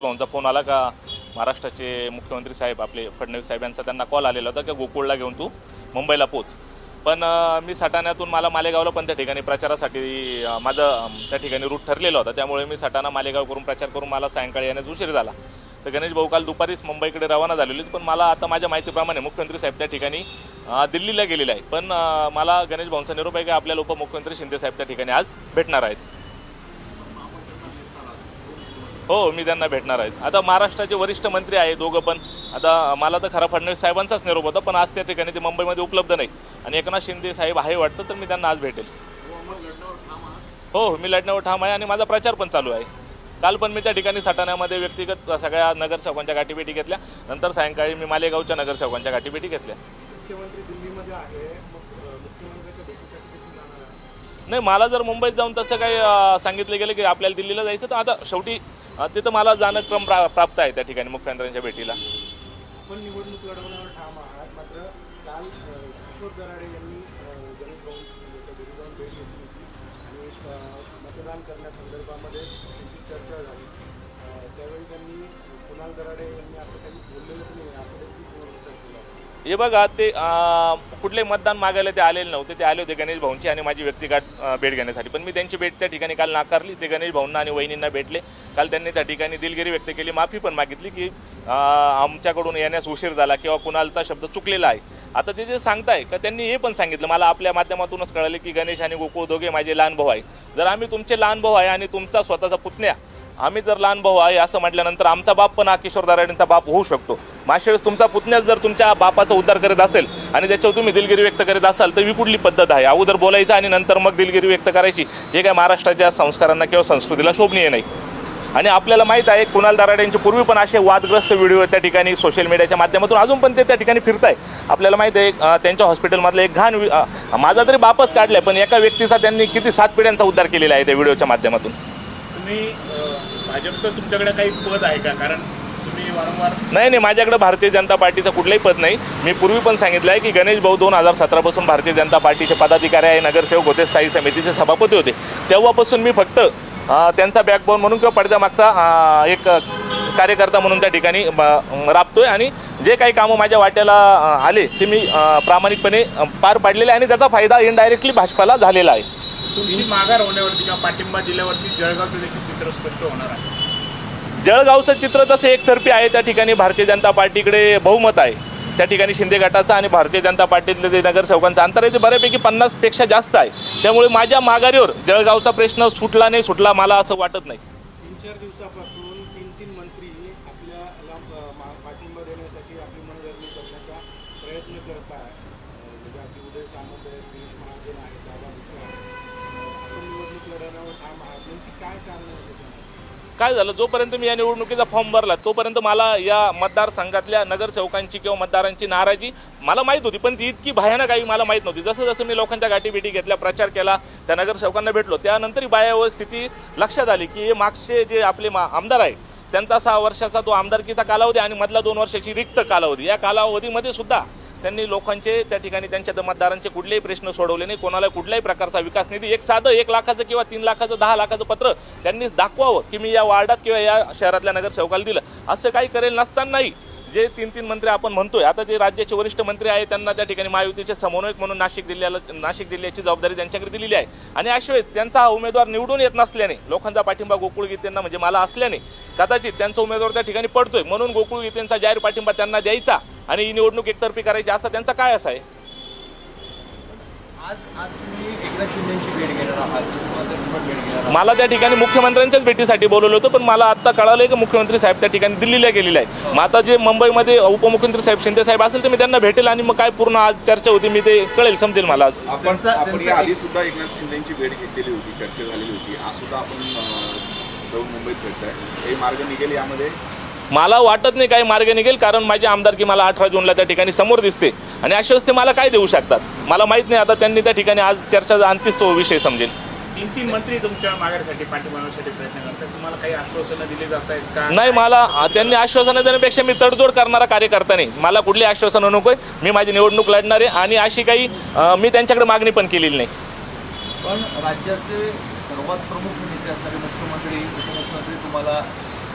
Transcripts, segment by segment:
भाऊंचा phone आला का महाराष्ट्राचे मुख्यमंत्री साहेब आपले फडणवीस साहेबांचा त्यांना कॉल आलेला होता की गोकुळला घेऊन तू मुंबईला पोच. पण मी सटाण्यातून मला मालेगावला पण त्या ठिकाणी प्रचारासाठी माझं त्या ठिकाणी रूट ठरलेला होता. त्यामुळे मी सटाणा मालेगाव करून प्रचार करून मला सायंकाळी येण्यास उशीर झाला. तर गणेश भाऊ काल दुपारीच मुंबईकडे रवाना झालेली. पण मला आता माझ्या माहितीप्रमाणे मुख्यमंत्री साहेब त्या ठिकाणी दिल्लीला गेलेले आहे. पण मला गणेश भाऊंचा निरोप आहे की आपल्याला उपमुख्यमंत्री शिंदे साहेब त्या ठिकाणी आज भेटणार आहेत. हो, मी त्यांना भेटणार आहे. आता महाराष्ट्राचे वरिष्ठ मंत्री आहे दोघं पण. आता मला तर खरा फडणवीस साहेबांचाच निरोप होता, पण आज त्या ठिकाणी ते मुंबईमध्ये उपलब्ध नाही आणि एकनाथ शिंदे साहेब आहे वाटतं, तर मी त्यांना आज भेटेल. हो, मी लढण्यावर ठाम आहे आणि माझा प्रचार पण चालू आहे. काल पण मी त्या ठिकाणी सटाण्यामध्ये व्यक्तिगत सगळ्या नगरसेवकांच्या गाठीभेटी घेतल्या. नंतर सायंकाळी मी मालेगावच्या नगरसेवकांच्या गाठीभेटी घेतल्या. मुख्यमंत्री दिल्लीमध्ये आहे, मग मुख्यमंत्र्यांच्या भेटीसाठी देखील जाणार आहे. नाही, मला जर मुंबईत जाऊन तसं काही सांगितलं गेलं की आपल्याला दिल्लीला जायचं, तर आता शेवटी तिथं मला जाणं क्रम प्राप्त आहे त्या ठिकाणी मुख्यमंत्र्यांच्या भेटीला. आपण निवडणूक लढवण्यावर ठाम आहात, मात्र काल किशोर दराडे यांनी गणेश भाऊ यांच्या घरी जाऊन भेट घेतली होती आणि मतदान करण्यासंदर्भामध्ये त्यांची चर्चा झाली. त्यावेळी त्यांनी कुणाल दराडे यांनी असं काही बोललेलंच नाही असं देखील विचार केला. हे बघा, ते कुठले मतदान मागायला ते आलेले नव्हते. ते आले होते गणेश भाऊंची आणि माझी व्यक्तिगत भेट घेण्यासाठी. पण मी त्यांची भेट त्या ठिकाणी काल नाकारली. ते गणेश भाऊंना आणि वहिनींना भेटले. काल त्यांनी त्या ठिकाणी दिलगिरी व्यक्त केली, माफी पण मागितली की आमच्याकडून येण्यास उशीर झाला किंवा कुणालचा शब्द चुकलेला आहे. आता ते जे सांगताय का, त्यांनी हे पण सांगितलं मला आपल्या माध्यमातूनच कळले की गणेश आणि गोकुळ दोघे माझे लहान भाऊ आहे. जर आम्ही तुमचे लहान भाऊ आहे आणि तुमचा स्वतःचा पुतण्या आम्ही जर लहान भाऊ आहे असं म्हटल्यानंतर आमचा बाप पण हा किशोर दराडेंचा बाप होऊ शकतो. मागच्या वेळेस तुमचा पुतण्याच जर तुमच्या बापाचा उद्धार करत असेल आणि त्याच्यावर तुम्ही दिलगिरी व्यक्त करीत असाल तर ही कुठली पद्धत आहे? अगोदर बोलायचं आणि नंतर मग दिलगिरी व्यक्त करायची, हे काय महाराष्ट्राच्या संस्कारांना किंवा संस्कृतीला शोभनीय नाही. आणि आपल्याला माहीत आहे कुणाल दराडेंचे पूर्वी पण असे वादग्रस्त व्हिडिओ त्या ठिकाणी सोशल मीडियाच्या माध्यमातून अजून पण ते त्या ठिकाणी फिरत आहे. आपल्याला माहीत आहे त्यांच्या हॉस्पिटलमधलं एक घाण माझा तरी बापच काढलाय, पण एका व्यक्तीचा त्यांनी किती 7 पिढ्यांचा उद्धार केलेला आहे त्या व्हिडिओच्या माध्यमातून. तुम्ही भाजपचं तुमच्याकडे काही पद आहे का? कारण तुम्ही वारंवार नाही, माझ्याकडे भारतीय जनता पार्टीचं कुठलंही पद नाही. मी पूर्वी पण सांगितलं आहे की गणेश भाऊ 2017 पासून भारतीय जनता पार्टीचे पदाधिकारी आहे, नगरसेवक होते, स्थायी समितीचे सभापती होते. तेव्हापासून मी फक्त त्यांचा बॅकबोन म्हणून किंवा पडद्यामागचा एक कार्यकर्ता म्हणून त्या ठिकाणी राबतोय आणि जे काही कामं माझ्या वाट्याला आले ते मी प्रामाणिकपणे पार पाडलेले आणि त्याचा फायदा इनडायरेक्टली भाजपाला झालेला आहे. तुमची माघार होण्यावरती किंवा पाठिंबा दिल्यावरती जळगावचं देखील चित्र स्पष्ट होणार आहे. जळगावचं चित्र तसं एकतर्फी आहे. त्या ठिकाणी भारतीय जनता पार्टीकडे बहुमत आहे. त्या ठिकाणी शिंदे गटाचा आणि भारतीय जनता पार्टीतले जे नगरसेवकांचं अंतर आहे ते बऱ्यापैकी 50पेक्षा जास्त आहे. त्यामुळे माझ्या माघारीवर जळगावचा प्रश्न सुटला मला असं वाटत नाही. 3-4 दिवसापासून 3 मंत्री आपल्याला पाठिंबा देण्यासाठी आपली मनधरणी करण्याचा प्रयत्न करत आहे. म्हणजे आपली उदय सामंत आहेत, गिरीश महाजन आहेत, दादा भुसे आहेत. आपण निवडणूक लढवण्यावर ठाम आहात, नेमकी काय कारण आहे? काय झालं, जोपर्यंत मी या निवडणुकीचा फॉर्म भरला तोपर्यंत मला या मतदारसंघातल्या नगरसेवकांची किंवा मतदारांची नाराजी मला माहीत होती, पण ती इतकी भयानक आहे मला माहीत नव्हती. जसं जसं मी लोकांच्या गाठीभेटी घेतल्या, प्रचार केला, त्या नगरसेवकांना भेटलो, त्यानंतर ही बाह्य स्थिती लक्षात आली की हे मागचे जे आपले आमदार आहे त्यांचा 6 वर्षाचा तो आमदारकीचा कालावधी आणि मधला 2 वर्षाची रिक्त कालावधी, या कालावधीमध्ये सुद्धा त्यांनी लोकांचे त्या ठिकाणी त्यांच्या मतदारांचे कुठलेही प्रश्न सोडवले नाही. कोणाला कुठल्याही प्रकारचा विकास निधी, एक साधं 1 लाखाचं किंवा 3 लाखाचं 10 लाखाचं पत्र त्यांनी दाखवावं की मी या वार्डात किंवा या शहरातल्या नगरसेवकाला दिलं, असं काही करेल नसतानाही जे 3 मंत्री आपण म्हणतोय, आता जे राज्याचे वरिष्ठ मंत्री आहेत त्यांना त्या ठिकाणी महायुतीचे समन्वयक म्हणून नाशिक जिल्ह्याची जबाबदारी त्यांच्याकडे दिलेली आहे. आणि अशा वेळेस त्यांचा उमेदवार निवडून येत नसल्याने, लोकांचा पाठिंबा गोकुळ गीतेंना म्हणजे मला असल्याने कदाचित त्यांचा उमेदवार त्या ठिकाणी पडतोय, म्हणून गोकुळ गीतेंचा जाहीर पाठिंबा त्यांना द्यायचा आणि ही निवडणूक एकतर्फी करायची असा त्यांचा काय असा आहे. आज तुम्ही एकनाथ शिंदेची भेट घेणार आहात, भेट घेणार मला त्या ठिकाणी मुख्यमंत्र्यांच्याच भेटीसाठी बोलवलं होतं, पण मला आत्ता कळालं की मुख्यमंत्री साहेब त्या ठिकाणी दिल्लीला गेलेले आहे. मग आता जे मुंबईमध्ये उपमुख्यमंत्री साहेब शिंदे साहेब असेल तर मी त्यांना भेटेल आणि मग काय पूर्ण आज चर्चा होती मी ते कळेल, समजेल मला आज. आपण या आधी सुद्धा एकनाथ शिंदेची भेट घेतलेली होती, चर्चा झालेली होती. आज सुद्धा आपण जाऊन मुंबईत भेटताय, काही मार्ग निघेल यामध्ये? मला वाटत नाही काही मार्ग निघेल, कारण माझी आमदारकी मला 18 जूनला त्या ठिकाणी समोर दिसते आणि अशा वेळेस ते मला काय देऊ शकतात मला माहीत नाही. आता त्यांनी त्या ठिकाणी आज चर्चा आणतीच तो विषय समजेल. 3 मंत्री तुमच्या माघारीसाठी पाठिंबासाठी प्रयत्न करतात, तुम्हाला काही आश्वासनं दिली जात आहेत का? नाही, मला त्यांनी आश्वासनं देण्यापेक्षा मी तडजोड करणारा कार्यकर्ता नाही. मला कुठली आश्वासनं नकोय. मी माझी निवडणूक लढणार आहे आणि अशी काही मी त्यांच्याकडे मागणी पण केलेली नाही. पण राज्याचे सर्वात प्रमुख नेते असणारे मुख्यमंत्री उपमुख्यमंत्री तुम्हाला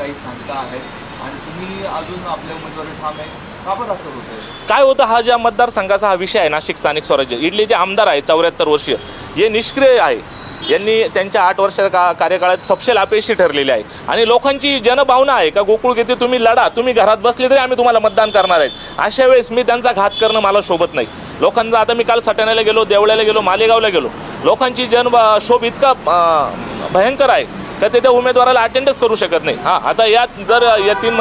काही सांगता आहेत आणि तुम्ही अजून आपल्या उमेदवारी ठाम आहे, का बरं असं होतंय? काय होतं, हा ज्या मतदारसंघाचा हा विषय आहे नाशिक स्थानिक स्वराज्य, इथले जे आमदार आहे 74 वर्षीय हे निष्क्रिय आहे. यांनी त्यांच्या 8 वर्षाच्या कार्यकाळात सपशेल अपयशी ठरलेले आहे आणि लोकांची जनभावना आहे का गोकुळ घेते तुम्ही लढा, तुम्ही घरात बसले तरी आम्ही तुम्हाला मतदान करणार आहेत. अशा वेळेस मी त्यांचा घात करणं मला शोभत नाही. लोकांचा आता मी काल सटाण्याला गेलो, देवळ्याला गेलो, मालेगावला गेलो, लोकांची शोभ इतका भयंकर आहे तर ते त्या उमेदवाराला अटेंडच करू शकत नाही. हां, आता यात जर या तीन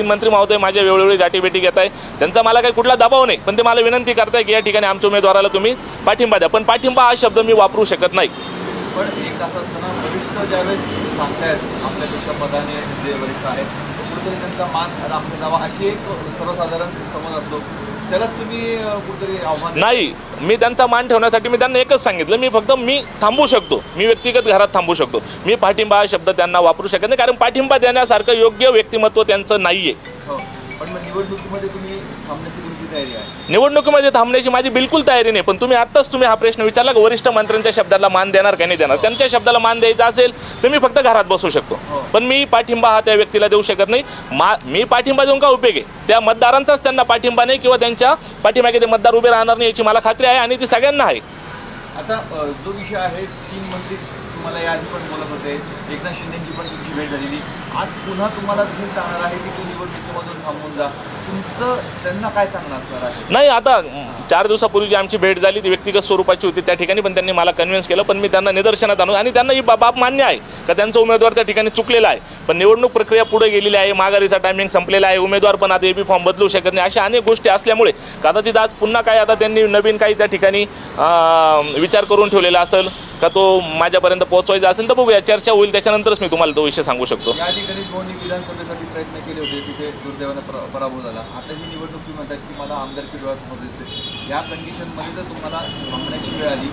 मंत्री महोदय माझ्या वेळोवेळी गाठीभेटी घेत आहे, त्यांचा मला काही कुठला दबाव नाही, पण ते मला विनंती करताय की या ठिकाणी आमच्या उमेदवाराला तुम्ही पाठिंबा द्या. पण पाठिंबा हा शब्द मी वापरू शकत नाही. पण एक असं असतं ना, वरिष्ठ ज्यावेळेस सांगतायत आपल्यापेक्षा पदाने जे वरिष्ठ आहेत कुठेतरी त्यांचा मान राखून जावा अशी एक सर्वसाधारण समज असतो, त्यालाच तुम्ही कुठेतरी आव्हान नाही. मी त्यांचा मान ठेवण्यासाठी मी त्यांना एकच सांगितलं, मी थांबू शकतो, मी व्यक्तिगत घरात थांबू शकतो, मी पाठिंबा हा शब्द त्यांना वापरू शकत नाही, कारण पाठिंबा देण्यासारखं योग्य व्यक्तिमत्व त्यांचं नाही आहे. हो, पण मग निवडणुकीमध्ये तुम्ही थांबण्याची तुमची तयारी आहे? निवडणुकीमध्ये थांबण्याची माझी बिलकुल तयारी नाही. पण तुम्ही हा प्रश्न विचारला की वरिष्ठ मंत्र्यांच्या शब्दाला मान देणार का नाही देणार. त्यांच्या शब्दाला मान द्यायचा असेल तर मी फक्त घरात बसू शकतो, पण मी पाठिंबा हा त्या व्यक्तीला देऊ शकत नाही. मी पाठिंबा देऊन का उपयोग आहे? त्या मतदारांचाच त्यांना पाठिंबा नाही किंवा त्यांच्या पाठिंबागे ते मतदार उभे राहणार नाही याची मला खात्री आहे आणि ती सगळ्यांना आहे. आता जो विषय आहे, 3 मंत्री तुम्हाला याआधी पण बोलत होते, एकनाथ शिंदेची पण तुमची भेट झालेली, आज पुन्हा तुम्हाला हे सांगणार आहे की तुम्ही निवडणुकीमधून थांबून जा, तुमचं त्यांना काय सांगणार असणार आहे? नाही, आता 4 दिवसापूर्वी जी आमची भेट झाली ती व्यक्तिगत स्वरूपाची होती त्या ठिकाणी, पण त्यांनी मला कन्व्हिन्स केलं, पण मी त्यांना निदर्शनात आणून आणि त्यांना ही बाब मान्य आहे का त्यांचा उमेदवार त्या ठिकाणी चुकलेला आहे. पण निवडणूक प्रक्रिया पुढे गेलेली आहे, माघारीचा टायमिंग संपलेला आहे, उमेदवार पण आता एबी फॉर्म बदलू शकत नाही, अशा अनेक गोष्टी असल्यामुळे कदाचित आज पुन्हा काय आता त्यांनी नवीन काही त्या ठिकाणी विचार करून ठेवलेला असेल का तो माझ्यापर्यंत पोहोचवायचा असेल तर बघूया, चर्चा होईल त्याच्यानंतरच मी तुम्हाला तो विषय सांगू शकतो. या ठिकाणी गणेश विधानसभेसाठी प्रयत्न केले होते, तिथे दुर्दैवाने पराभव झाला. आता ही निवडणूक तुम्ही म्हणतात की मला आमदारकी डोळ्यासमोर दिसते, या कंडिशनमध्ये जर तुम्हाला थांबण्याची वेळ आली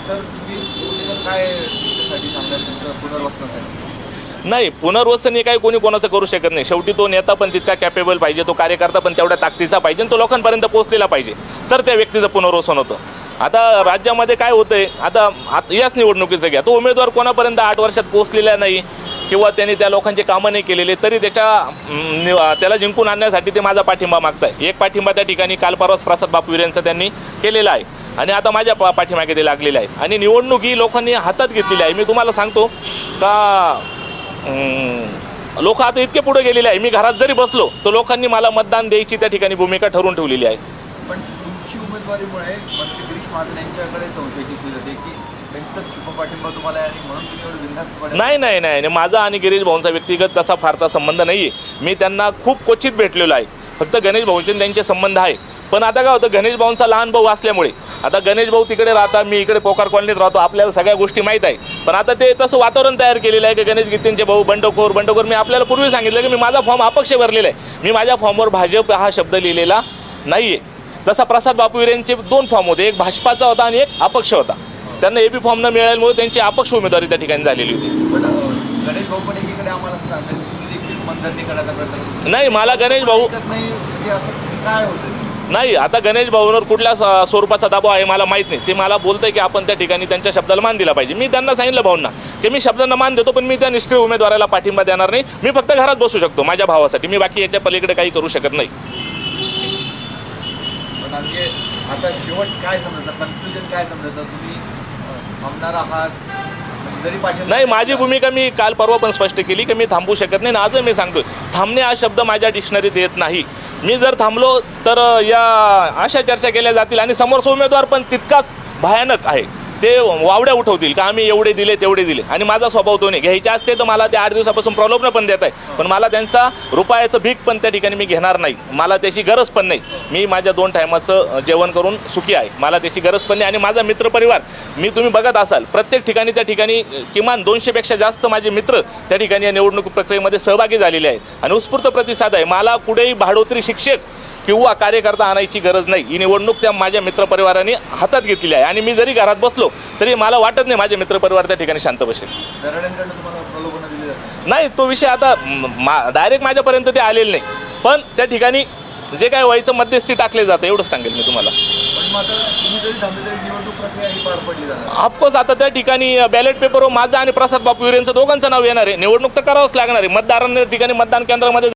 तर तुम्ही काय तुमच्यासाठी सांगणार तुमचं पुनर्वसनासाठी? नाही, पुनर्वसन हे काही कोणी कोणाचं करू शकत नाही. शेवटी तो नेता पण तितका कॅपेबल पाहिजे, तो कार्यकर्ता पण तेवढ्या ताकदीचा पाहिजे, तो लोकांपर्यंत पोहोचलेला पाहिजे, तर त्या व्यक्तीचं पुनर्वसन होतं. आता राज्यामध्ये काय होतंय, आता याच निवडणुकीचं घ्या, तो उमेदवार कोणापर्यंत 8 वर्षात पोहोचलेला नाही किंवा त्यांनी त्या लोकांचे कामं नाही केलेले तरी त्याला जिंकून आणण्यासाठी ते माझा पाठिंबा मागताय. एक पाठिंबा त्या ठिकाणी काल परवाच प्रसाद बापू यांचा त्यांनी केलेला आहे आणि आता माझ्या पाठीमागे ते लागलेले आहे आणि निवडणूक ही लोकांनी हातात घेतलेली आहे. मी तुम्हाला सांगतो का लोक आता इतके पुढे गेलेले आहे, मी घरात जरी बसलो तर लोकांनी मला मतदान द्यायची त्या ठिकाणी भूमिका ठरवून ठेवलेली आहे. पण तुमची उमेदवारीमुळे मंत्री गिरीश महाजन यांच्याकडे संशय घेतली जाते की त्यांचा छुपा पाठिंबा तुम्हाला आहे आणि म्हणून तुम्ही एवढं बिनधास्त नाही, माझा आणि गिरीश भाऊंचा व्यक्तिगत तसा फारसा संबंध नाही आहे. मी त्यांना खूप क्वचित भेटलेलो आहे, फक्त गणेश भाऊंचे त्यांचे संबंध आहे. पण आता काय होतं, गणेश भाऊंचा लहान भाऊ असल्यामुळे आता गणेश भाऊ तिकडे राहतात, मी इकडे पोकार कॉलनीत राहतो, आपल्याला सगळ्या गोष्टी माहीत आहे. पण आता ते तसं वातावरण तयार केलेलं आहे की गणेश गीतेंचे भाऊ बंडखोर. मी आपल्याला पूर्वी सांगितलं की मी माझा फॉर्म अपक्ष भरलेला आहे, मी माझ्या फॉर्मवर भाजप हा शब्द लिहिलेला नाही आहे. जसा प्रसाद बापू यांचे 2 फॉर्म होते, एक भाजपाचा होता आणि एक अपक्ष होता. त्यांना एबी फॉर्म न मिळाल्यामुळे त्यांची अपक्ष उमेदवारी त्या ठिकाणी झालेली होती. पण गणेश भाऊ पण एकीकडे आम्हाला सांगतात की तुम्ही देखील मनधरणी करण्याचा प्रयत्न नाही, मला गणेश भाऊ नाही म्हणजे असं काय होतं नाही, आता गणेश भाऊंवर कुठल्या स्वरूपाचा दबाव आहे मला माहीत नाही. ते मला बोलतंय की आपण त्या ठिकाणी त्यांच्या शब्दाला मान दिला पाहिजे. मी त्यांना सांगितलं भाऊंना की मी शब्दांना मान देतो, पण मी त्या निष्क्रिय उमेदवाराला पाठिंबा देणार नाही. मी फक्त घरात बसू शकतो माझ्या भावासाठी, मी बाकी याच्या पलीकडे काही करू शकत नाही. पण आता शेवट काय समजतं, कन्क्लुजन काय समजतं, तुम्ही थांबणार आहात जरी पाठिंबा नाही, माझी भूमिका मी काल परवा पण स्पष्ट केली की मी थांबू शकत नाही. आजही मी सांगतोय, थांबणे हा शब्द माझ्या डिक्शनरीत येत नाही. मी जर थांबलो तर या अशा चर्चा केल्या जातील आणि समोरचा उमेदवार पण तितकाच भयानक आहे. ते वावड्या उठवतील का आम्ही एवढे दिले तेवढे दिले आणि माझा स्वभाव तो नाही. घ्यायचे असते तर मला ते 8 दिवसापासून प्रलोभन पण देत आहे, पण मला त्यांचा रुपयाचं भीक पण त्या ठिकाणी मी घेणार नाही. मला त्याची गरज पण नाही. मी माझ्या 2 टायमाचं जेवण करून सुखी आहे, मला त्याची गरज पण नाही. आणि माझा मित्रपरिवार तुम्ही बघत असाल प्रत्येक ठिकाणी त्या ठिकाणी किमान 200पेक्षा जास्त माझे मित्र त्या ठिकाणी या निवडणूक प्रक्रियेमध्ये सहभागी झालेले आहेत आणि उत्स्फूर्त प्रतिसाद आहे. मला कुठेही भाडोत्री शिक्षक किंवा कार्यकर्ता आणायची गरज नाही. ही निवडणूक त्या माझ्या मित्रपरिवाराने हातात घेतलेली आहे आणि मी जरी घरात बसलो तरी मला वाटत नाही माझे मित्रपरिवार त्या ठिकाणी शांत बसेल. नाही, तो विषय आता डायरेक्ट माझ्यापर्यंत ते आलेलं नाही, पण त्या ठिकाणी जे काय व्हायचं मध्यस्थी टाकले जातं एवढंच सांगेल मी तुम्हाला. मग आता तुम्ही जरी थांबले तरी निवडणूक प्रक्रिया ही पार पडली जाणार. ऑफकोर्स आता त्या ठिकाणी बॅलेट पेपरवर माझं आणि प्रसाद बापू हिरेंचं दोघांचं नाव येणार आहे. निवडणूक तर करावंच लागणार आहे. मतदारांनी ठिकाणी मतदान केंद्रामध्ये